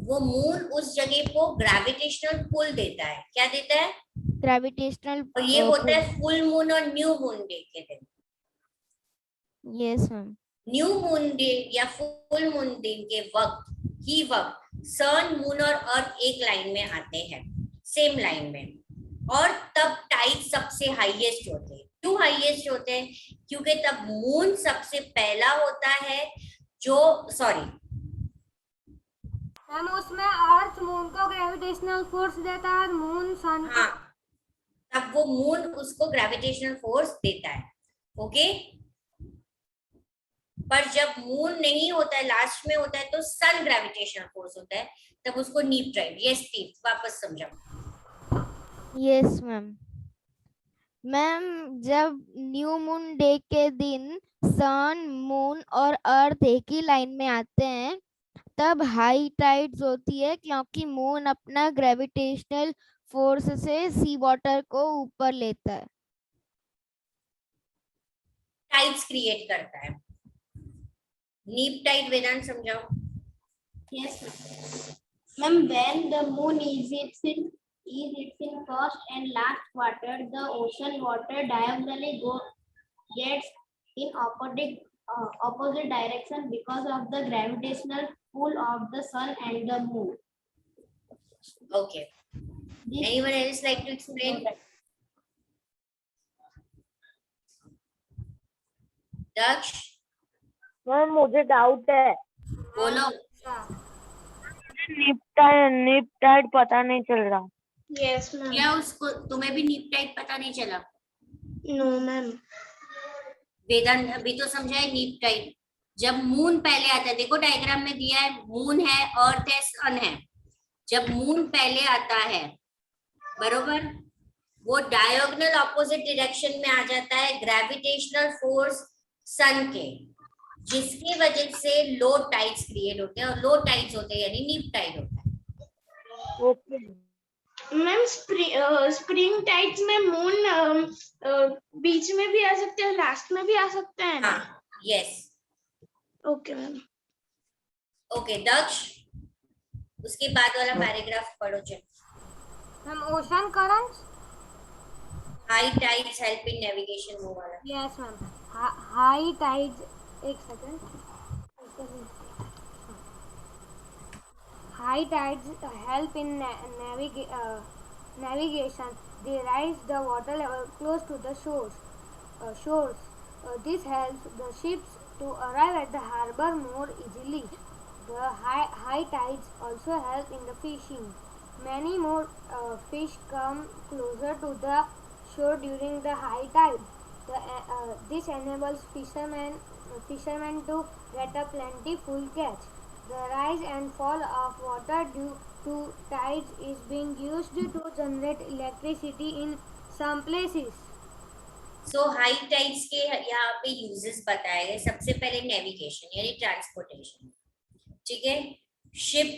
वो मून उस जगह को ग्रेविटेशनल पुल देता है। क्या देता है? ग्रेविटेशनल। और ये होता है फुल मून और न्यू मून डे के दिन। Yes ma'am. New moon day या फुल मून दिन के वक्त सन, मून और अर्थ एक लाइन में आते हैं, सेम लाइन में, और तब टाइड सबसे हाईएस्ट होते हैं। क्यों हाईएस्ट होते हैं? क्योंकि तब मून सबसे पहला होता है, मैम उसमें अर्थ मून को ग्रेविटेशनल फोर्स देता है और मून सन को। हाँ, तब वो मून उसको ग्रेविटेशनल फोर्स देता है। ओके, पर जब मून नहीं होता है, लास्ट में होता है, तो सन ग्रेविटेशनल फोर्स होता है, तब उसको नीप टाइड। यस स्टीव, वापस समझाओ। Yes ma'am. मैम जब न्यू मून डे के दिन सन, मून और अर्थ एक ही लाइन में आते हैं, तब हाई टाइड्स होती है, क्योंकि मून अपना ग्रेविटेशनल फोर्स से सी वाटर को ऊपर लेता है, टाइड्स क्रिएट करता है। नीप टाइड वेदांत समझाओ. Yes, ma'am. When the moon is its in first and last quarter, the ocean water diagonally gets in opposite direction because of the gravitational pull of the sun and the moon. Okay. Anyone else like to explain? Daksh, ma'am मुझे डाउट है, बोलो. निप टाइड पता नहीं चल रहा. Yes, ma'am. क्या उसको तुम्हें भी नीप टाइड पता नहीं चला? No, ma'am. वेदांत अभी तो समझा है नीप टाइड. जब मून पहले आता है, देखो डायग्राम में दिया है, मून है, अर्थ है, सन है. जब मून पहले आता है, बरोबर, वो डायगोनल ऑपोजिट डायरेक्शन में आ जाता है ग्रेविटेशनल फोर्स सन के, जिसकी वजह से लो टाइड्स क्रिएट होते हैं, और लो टाइड्स होते हैं यानी नीप टाइड होता है. ओके मैम स्प्रिंग टाइड्स में मून बीच में भी आ सकते हैं, लास्ट में भी आ सकते हैं ना? हाँ, यस. Okay ma'am. ओके दक्ष, उसके बाद वाला पैराग्राफ पढ़ो. चल. हम ocean currents. High tides help in navigation, वो वाला. Yes ma'am. हाई टाइड्स, एक second. High tides help in navigation. They rise the water level close to the shores. This helps the ships to arrive at the harbor more easily. The high tides also help in the fishing. Many more fish come closer to the shore during the high tide. This enables fishermen to get a plentiful catch. The rise and fall of water due to tides is being used to generate electricity in some places. So high tides के यहाँ पे यूजेस बताए गए. सबसे पहले नेविगेशन यानी ट्रांसपोर्टेशन, ठीक है. शिप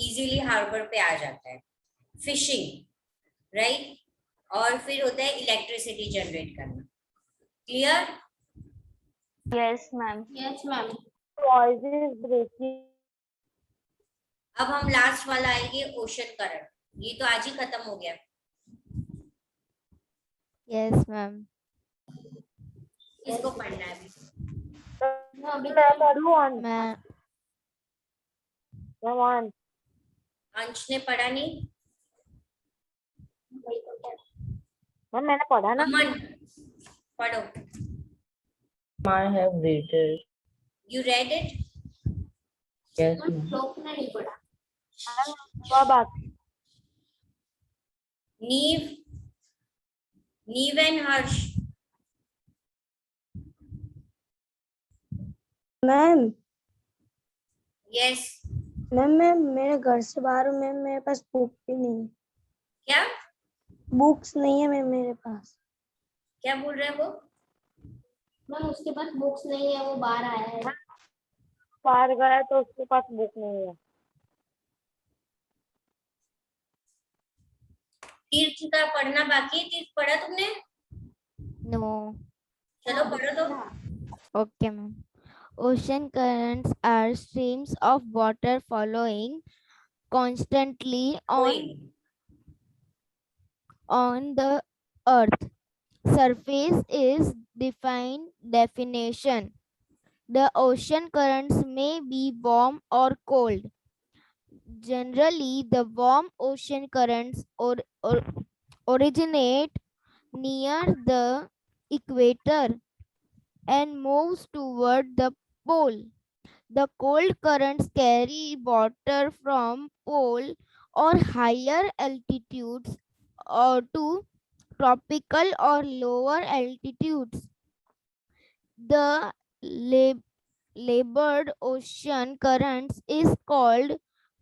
इजीली हार्बर पे आ जाता है. Fishing, right. और फिर होता है इलेक्ट्रिसिटी जनरेट करना. Clear? Yes ma'am. Yes, ma'am. Voice is breaking. अब हम लास्ट वाला आएंगे, ओशन करंट. ये तो आज ही खत्म हो गया. Yes, ma'am. इसको पढ़ना है अभी. Ma'am. अंश ने पढ़ा नहीं. मैम मैंने पढ़ा ना. अमन, पढ़ो. I have read it. You read it? Yes, ma'am ma'am. श्लोक ने नहीं पढ़ा. बात नीव and Harsh. Ma'am. Yes. Ma'am मैं मेरे घर से बाहर हूँ मैम, मेरे पास बुक भी नहीं है. क्या बुक्स नहीं है मैम मेरे पास. क्या बोल रहे हैं वो? मैम उसके पास बुक्स नहीं है, वो बाहर आया है. बाहर गया तो उसके पास बुक नहीं है. तीर्थ का पढ़ना बाकी है. तीर्थ पढ़ा तुमने? No. चलो पढ़ो तो. Okay, ma'am. Ocean currents are streams of water following constantly on the earth surface is definition. The ocean currents may be warm or cold. Generally, the warm ocean currents originate near the equator and moves toward the pole. The cold currents carry water from pole or higher altitudes or to tropical or lower altitudes. The labored ocean currents is called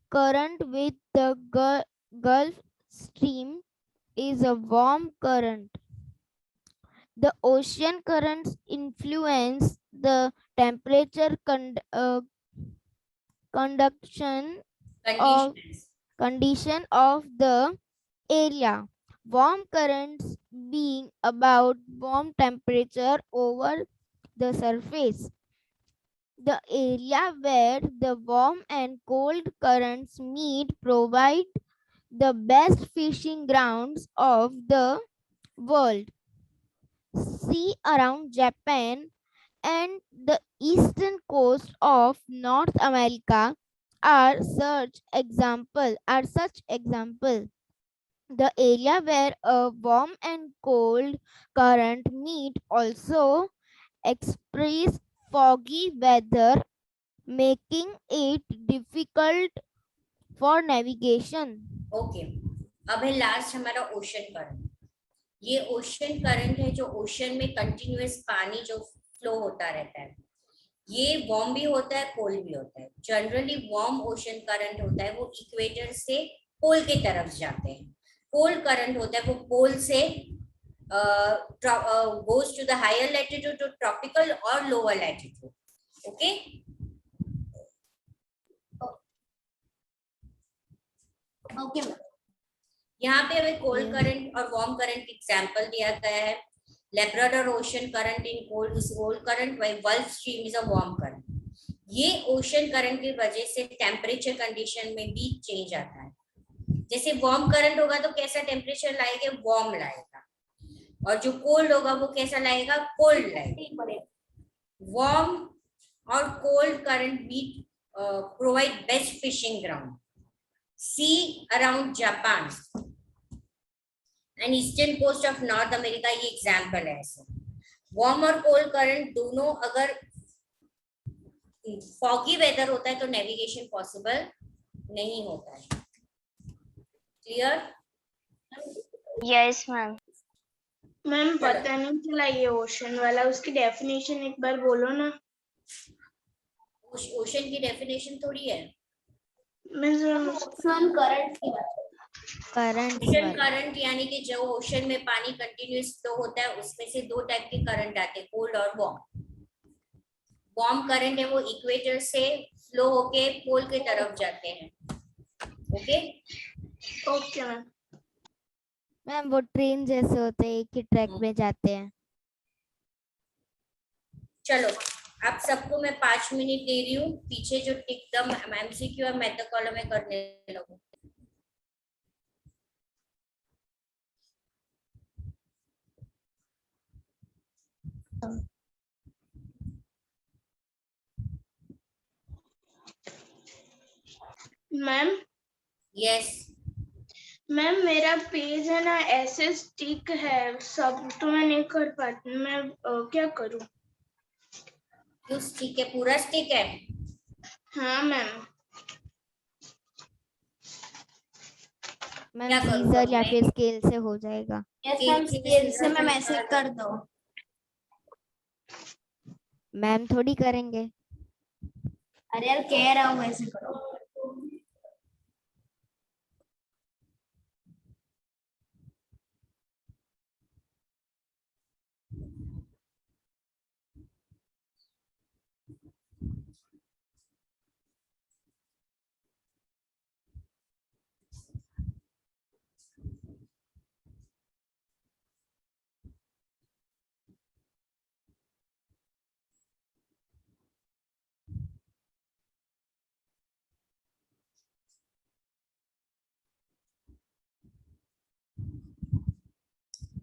current with the Gulf Stream is a warm current. The ocean currents influence the temperature condition of the area. Warm currents being about warm temperature over the surface. The area where the warm and cold currents meet provide the best fishing grounds of the world. Sea around Japan and the eastern coast of North America are such example. The area where a warm and cold current meet also express foggy weather, making it difficult for navigation. Okay, अब है लास्ट हमारा ओशन करंट। ये ओशन करंट है जो ओशन में कंटिन्यूअस पानी जो फ्लो होता रहता है। ये वार्म भी होता है, कोल्ड भी होता है। जनरली वार्म ओशन करंट होता है वो इक्वेटर से पोल के तरफ जाते हैं। कोल्ड करंट होता है वो पोल से goes to the higher latitude to tropical or lower latitude. Okay. Okay यहाँ पे हमें कोल्ड करंट और वार्म करंट की एग्जांपल दिया गया है। Labrador ocean current in cold is cold current, while gulf stream is a warm current. ये ओशन करंट की वजह से टेम्परेचर कंडीशन में भी चेंज आता है। जैसे वार्म करंट होगा तो कैसा टेम्परेचर लाएगा, वार्म लाएगा, और जो कोल्ड होगा वो कैसा लाएगा, कोल्ड लाएगा। वार्म और कोल्ड करंट भी provide best fishing ground. Sea around Japan and eastern coast of North America ये एग्जाम्पल है ऐसे। वार्म और कोल्ड करंट दोनों अगर फॉगी वेदर होता है तो नेविगेशन पॉसिबल नहीं होता है। क्लियर? Yes ma'am. मैम पता नहीं चला ये ओशन वाला, उसकी डेफिनेशन एक बार बोलो ना। ओशन की डेफिनेशन थोड़ी है, ओशन करंट की बात। ओशन करंट यानी कि जो ओशन में पानी कंटिन्यूअस फ्लो होता है उसमें से दो टाइप के करंट आते हैं, कोल्ड और वार्म। वार्म करंट है वो इक्वेटर से फ्लो होके पोल के तरफ जाते हैं। Okay okay ma'am. मैम वो ट्रेन जैसे होते हैं, एक ही ट्रैक में जाते हैं। चलो आप सबको मैं 5 मिनट दे रही हूँ, पीछे जो टिक द एमसीक्यू और मेथड कॉलम में करने लगो। मैम यस मैम मेरा पेज है ना ऐसे स्टिक है सब, तो मैं नहीं कर पाती। मैं क्या करूँ? क्यों स्टिक है? पूरा स्टिक है? हाँ मैम। मैम सीजर या फिर स्केल से हो जाएगा। यस मैम, स्केल से मैं मैसेज कर दो। मैम थोड़ी करेंगे। अरे यार कह रहा हूँ ऐसे करो।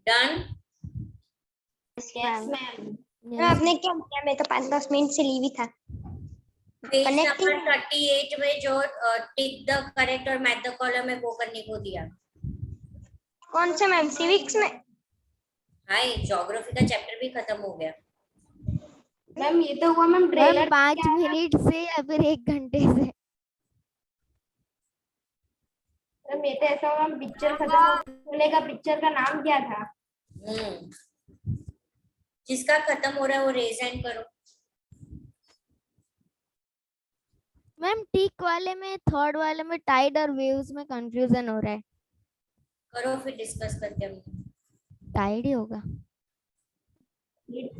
डन? Yes ma'am. आपने क्या किया? मैं तो 5-10 मिनट से लीव ही था। पेज नंबर 38 में जो टिक द करेक्ट और मैच द कॉलम है वो करने को दिया। कौन सा मैम? सिविक्स में? हाय, ज्योग्राफी का चैप्टर भी खत्म हो गया। मैम ये तो हुआ मैम ट्रेलर। 5 मिनट से या फिर 1 घंटे से? मैम ये तो ऐसा हुआ पिक्चर खत्म होने का। पिक्चर का नाम क्या था? जिसका खत्म हो रहा है वो रेज हैंड करो। मैम टिक वाले में, थर्ड वाले में टाइड और वेव्स में कंफ्यूजन हो रहा है। करो फिर डिस्कस करते हैं। टाइड ही होगा।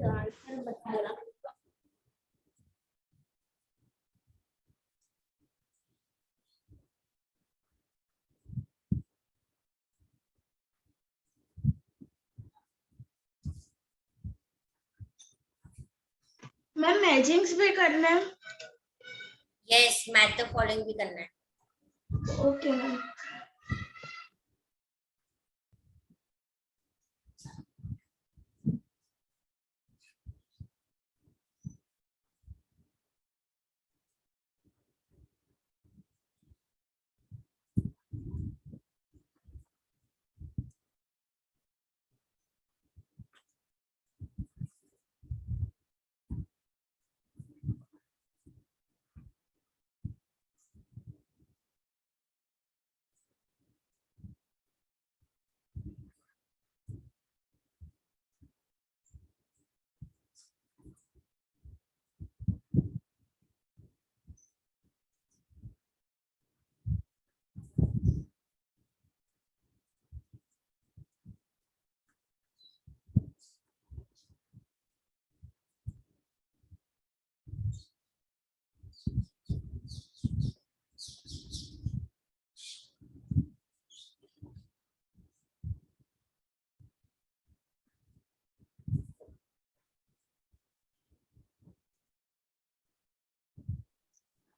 आंसर बताना। मैम मैचिंग्स भी करना है। यस, मैच द फॉलोइंग भी करना है। Okay ma'am.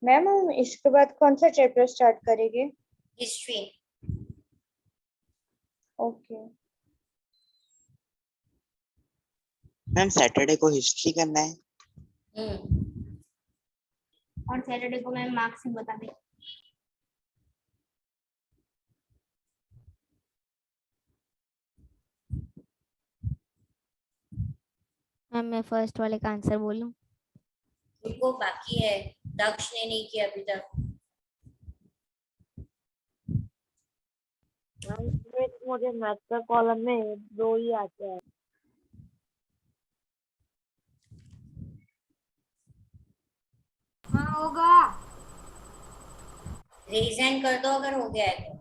मैम हम इसके बाद कौन सा चैप्टर स्टार्ट करेंगे? हिस्ट्री। ओके मैम सैटरडे को हिस्ट्री करना है। और सैटरडे को मैम मार्क्स ही बता दें। मैम मैं फर्स्ट वाले का आंसर बोलूं? रुको, बाकी है, दक्ष ने नहीं किया अभी तक। मुझे मैथ का कॉलम में 2 ही आते हैं। हाँ होगा। रीजन कर दो अगर हो गया है तो।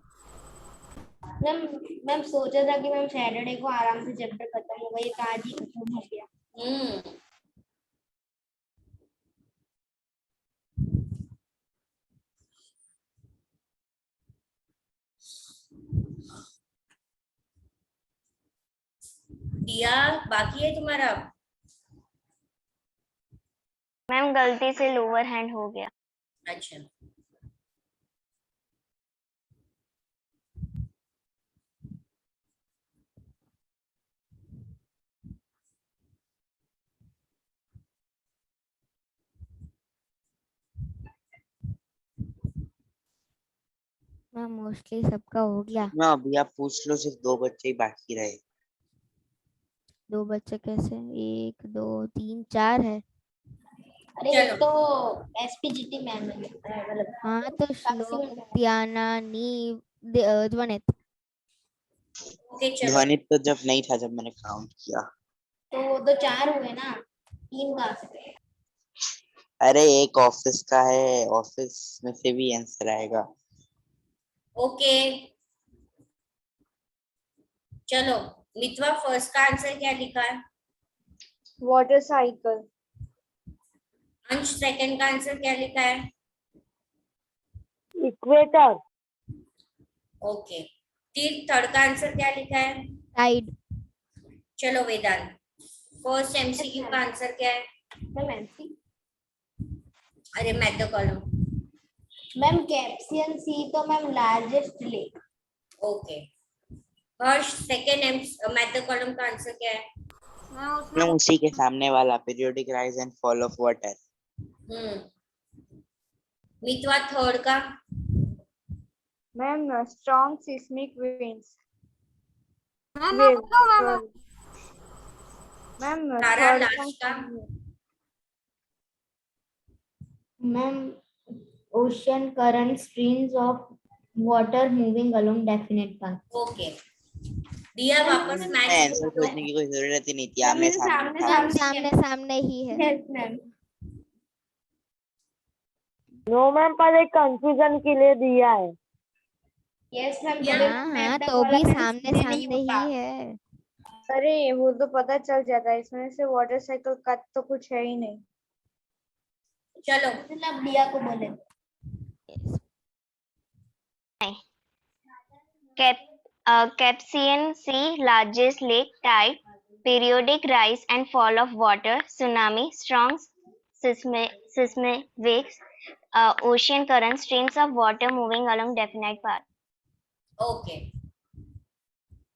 मैम मैम सोचा था कि मैम सैटरडे को आराम से चैप्टर खत्म होगा, ये तो आज ही खत्म हो गया। दिया बाकी है तुम्हारा? मैम गलती से लोअर हैंड हो गया। अच्छा, मैम मोस्टली सबका हो गया। मैम अभी आप पूछ लो, सिर्फ 2 बच्चे ही बाकी रहे। 2 बच्चे कैसे? 1 2 3 4 है। अरे ये तो एसपीजीटी मैम है, मतलब हाँ तो श्लोक, दियाना, नीव, ध्वनित। ओके चलो। ध्वनित तो जब नहीं था, जब मैंने काउंट किया। तो वो तो 4 हुए ना, 3 कहाँ से गए? अरे एक ऑफिस का है, ऑफिस में से भी आंसर आएगा। ओके चलो, मितवा फर्स्ट का आंसर क्या लिखा है? Water cycle. अंश सेकंड का आंसर क्या लिखा है? इक्वेटर। ओके, तीर थर्ड का आंसर क्या लिखा है? टाइड। चलो वेदांत, फर्स्ट एमसीक्यू का आंसर क्या है? मैम एमसी, अरे match the column. Ma'am Caspian sea तो ma'am largest lake. Okay, Harsh second match the column का आंसर क्या है? मैम उसी के सामने वाला, periodic rise and fall of water. Mitva third का? Ma'am strong seismic winds. Ma'am तारा लास्ट का? Ma'am ocean current streams of water moving along definite path. Okay, दिया वापस मैच। आंसर खोजने की कोई जरूरत ही नहीं थी, आमने सामने था। मैम सामने सामने ही है। Yes ma'am. नो मैम, पर एक कंफ्यूजन के लिए दिया है। यस मैम, हाँ तो भी सामने सामने ही है। अरे वो तो पता चल जाता है, इसमें से वाटर साइकिल का तो कुछ है ही नहीं। चलो मतलब दिया को बोले। Caspian Sea, largest lake, tide, periodic rise and fall of water, tsunami, strong seismic waves, ocean currents, streams of water moving along definite path. Okay,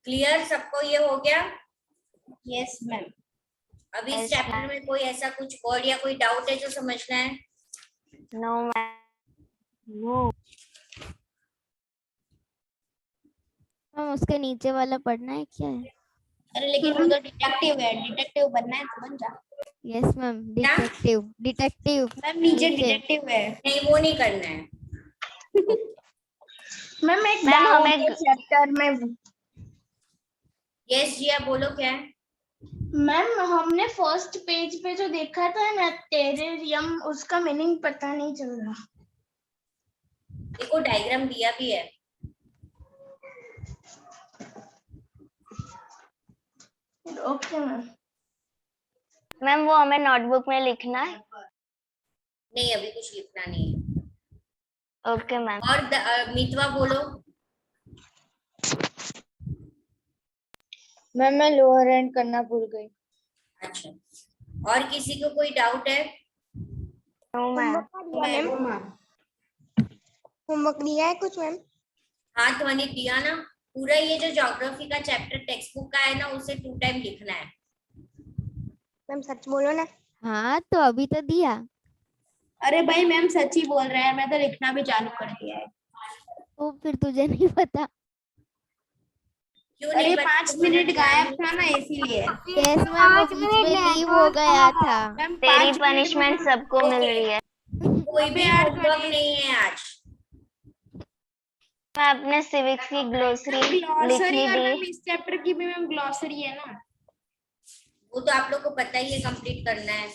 clear सबको ये हो गया? Yes ma'am. अभी इस Yes, चैप्टर ma'am. में कोई ऐसा कुछ वर्ड या कोई डाउट है जो समझना है? No, ma'am. मैम उसके नीचे वाला पढ़ना है क्या है? अरे लेकिन वो तो डिटेक्टिव है, डिटेक्टिव बनना है तो बन जा। Yes ma'am, detective detective ma'am नीचे डिटेक्टिव है। नहीं, वो नहीं करना है। मैम एक मैम डाउट हमें है चैप्टर में। यस जिया, बोलो क्या है? मैम हमने फर्स्ट पेज पे जो देखा था ना टेरेरियम, उसका मीनिंग पता नहीं चल रहा। देखो डायग्राम दिया भी है। Okay ma'am. मैम वो हमें नोटबुक में लिखना है। नहीं, अभी कुछ लिखना नहीं है। Okay ma'am. और मितवा बोलो। मैम मैं लोअर एंड करना भूल गई। अच्छा, और किसी को कोई डाउट है? No ma'am. होमवर्क दिया है कुछ मैम? हाँ ध्वनि दिया ना, पूरा ये जो ज्योग्राफी का चैप्टर टेक्स्ट बुक का है ना, उसे 2 टाइम लिखना है। मैम सच बोलो ना। हाँ तो अभी तो दिया। अरे भाई मैम सच ही बोल रहे हैं, मैं तो लिखना भी चालू कर दिया है। तो फिर तुझे नहीं पता? क्यों अरे नहीं? 5 मिनट गायब था ना इसीलिए। यस मैम, वो बीच में लीव हो गया था। मैम तेरी पनिशमेंट सबको मिल रही है। कोई भी होमवर्क नहीं है आज। मैं अपने सिविक्स की ग्लोसरी लिखनी दी। इस चैप्टर की भी मैम ग्लॉसरी है ना। वो तो आप लोग को पता ही है, कंप्लीट करना है।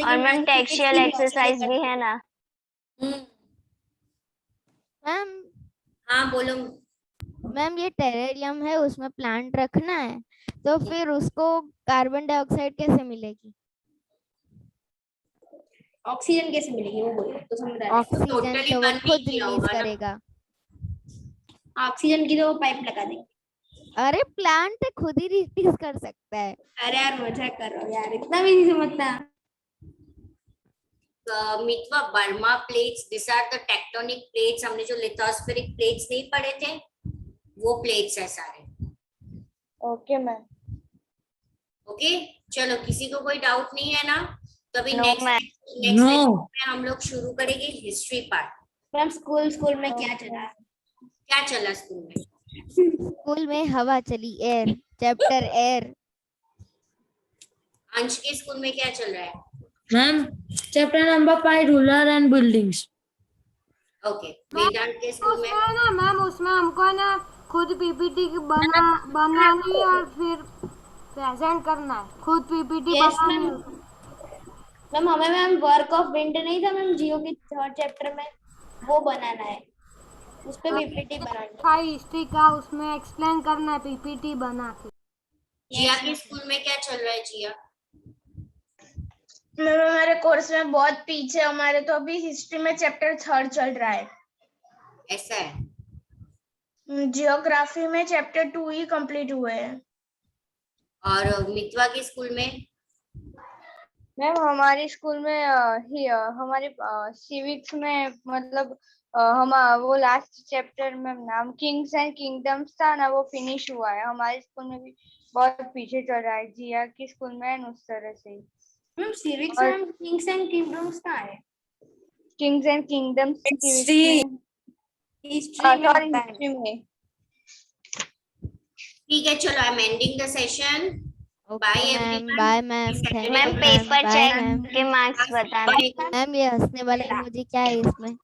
और मैम टेक्सचुअल एक्सरसाइज भी है ना। मैम हाँ बोलो। मैम ये टेरेरियम है, उसमें प्लांट रखना है, तो फिर उसको कार्बन डाइऑक्साइड कैसे मिलेगी? ऑक्सीजन कैसे मिलेगी वो बोलो तो समझ रहा है। ऑक्सीजन totally तो वो बंद नहीं खुद किया रिलीज होगा ना। करेगा। ऑक्सीजन की तो वो पाइप लगा देंगे। अरे प्लांट खुद ही रिलीज कर सकता है। अरे यार मजाक कर रहा हूँ यार, इतना भी नहीं समझता। Mitwa, Burma plates, this are the tectonic plates. हमने जो लिथोस्फेरिक प्लेट्स नहीं पढ़े थे, वो प्लेट्स है सारे। Okay ma'am. ओके, चलो किसी को कोई डाउट नहीं है ना? तो अभी No, नेक्स्ट ma'am. में हम लोग शुरू करेंगे हिस्ट्री पार्ट। मैम स्कूल में क्या चला? क्या चला स्कूल में? स्कूल में हवा चली, एयर, चैप्टर एयर। अंश के स्कूल में क्या चल रहा है? Ma'am chapter number 5 rural and buildings. Okay, Vedant के स्कूल में? उसमें ना मैम, उसमें हमको ना खुद पीपीटी बनानी है और फिर प्रेजेंट करना है। खुद पीपीटी बनानी है। मैम हमें मैम वर्क ऑफ विंड नहीं था मैम जियो के 3rd चैप्टर में, वो बनाना है, उस पे पीपीटी बनानी है। हिस्ट्री का उसमें एक्सप्लेन करना है पीपीटी बना के। जिया के स्कूल में क्या चल रहा है? जिया मैम हमारे कोर्स में बहुत पीछे, हमारे तो अभी हिस्ट्री में चैप्टर 3rd चल रहा है। ऐसा है। जियोग्राफी में चैप्टर 2 ही कंप्लीट हुए हैं। और मितवा के स्कूल में? मैम हमारे स्कूल में हमारे सिविक्स में मतलब हम वो लास्ट चैप्टर में नाम किंग्स एंड किंगडम्स था ना, वो फिनिश हुआ है। हमारे स्कूल में भी बहुत पीछे चल रहा है जिया के स्कूल में, एंड उस तरह से। मैम सिविक्स में किंग्स एंड किंगडम्स का है। किंग्स एंड किंगडम्स हिस्ट्री में। ठीक है, चलो I am ending the session. Bye everyone. Bye ma'am. Ma'am paper check के मार्क्स बताना। मैम ये हंसने वाला इमोजी क्या है इसमें?